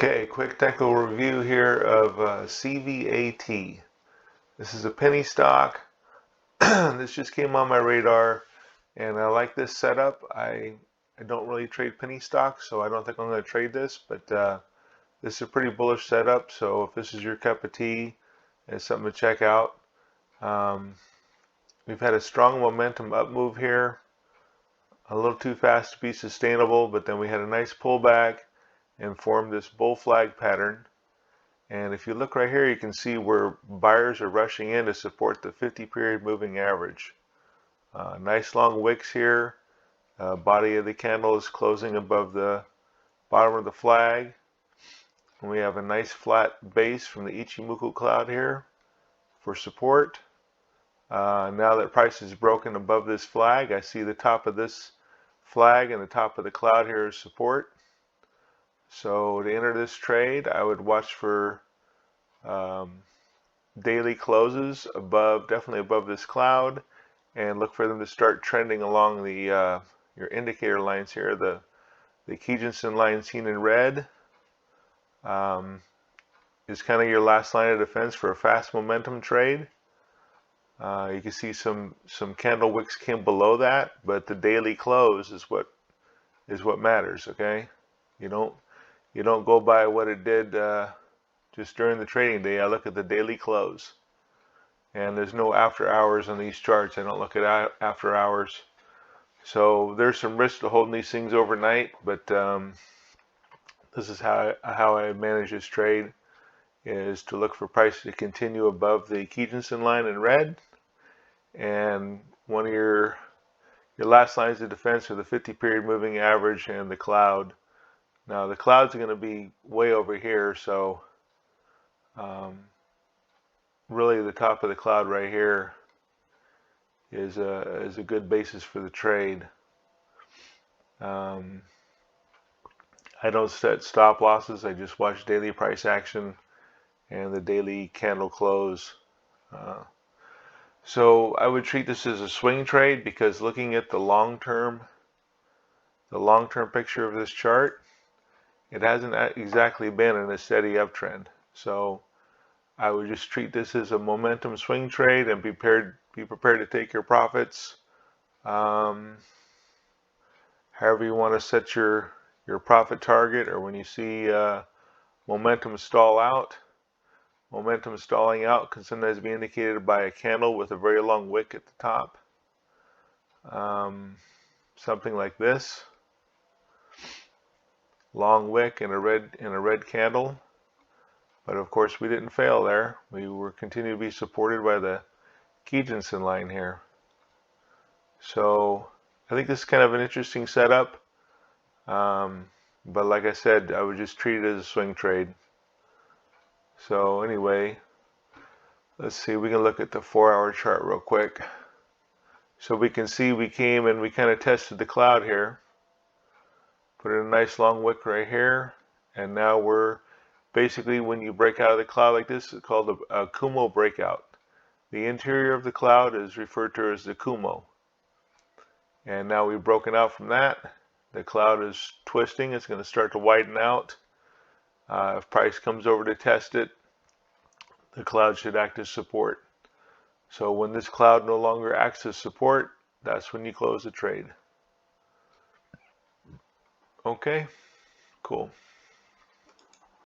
Okay, quick technical review here of CVAT. This is a penny stock. This just came on my radar, and I like this setup. I don't really trade penny stocks, so I don't think I'm going to trade this, but this is a pretty bullish setup, so if this is your cup of tea, it's something to check out. We've had a strong momentum up move here, a little too fast to be sustainable, but then we had a nice pullback and formed this bull flag pattern. And if you look right here, you can see where buyers are rushing in to support the 50-period moving average. Nice long wicks here. Body of the candle is closing above the bottom of the flag. And we have a nice flat base from the Ichimoku cloud here for support. Now that price is broken above this flag, I see the top of this flag and the top of the cloud here is support. So to enter this trade, I would watch for daily closes above, definitely above this cloud, and look for them to start trending along the your indicator lines here. The Kijunsen line seen in red is kind of your last line of defense for a fast momentum trade. You can see some candle wicks came below that, but the daily close is what matters. Okay, you don't go by what it did just during the trading day. I look at the daily close, and there's no after hours on these charts. I don't look at after hours, so there's some risk to holding these things overnight, but this is how I manage this trade, is to look for prices to continue above the Kijunsen line in red, and one of your last lines of defense are the 50-period moving average and the cloud. Now the clouds are going to be way over here, so really the top of the cloud right here is a good basis for the trade. I don't set stop losses. I just watch daily price action and the daily candle close. So I would treat this as a swing trade, because looking at the long-term picture of this chart, it hasn't exactly been in a steady uptrend. So I would just treat this as a momentum swing trade and be prepared to take your profits. However you want to set your profit target, or when you see momentum stall out. Momentum stalling out can sometimes be indicated by a candle with a very long wick at the top. Something like this. Long wick and a red candle, but of course we didn't fail there. We were continuing to be supported by the Kijunsen line here. So I think this is kind of an interesting setup, but like I said, I would just treat it as a swing trade. So anyway, let's see, we can look at the 4-hour chart real quick. So we can see we came and we kind of tested the cloud here. Put in a nice long wick right here, and now we're basically, when you break out of the cloud like this, it's called a Kumo breakout. The interior of the cloud is referred to as the Kumo. And now we've broken out from that. The cloud is twisting. It's going to start to widen out. If price comes over to test it, the cloud should act as support. So when this cloud no longer acts as support, that's when you close the trade. Okay, cool.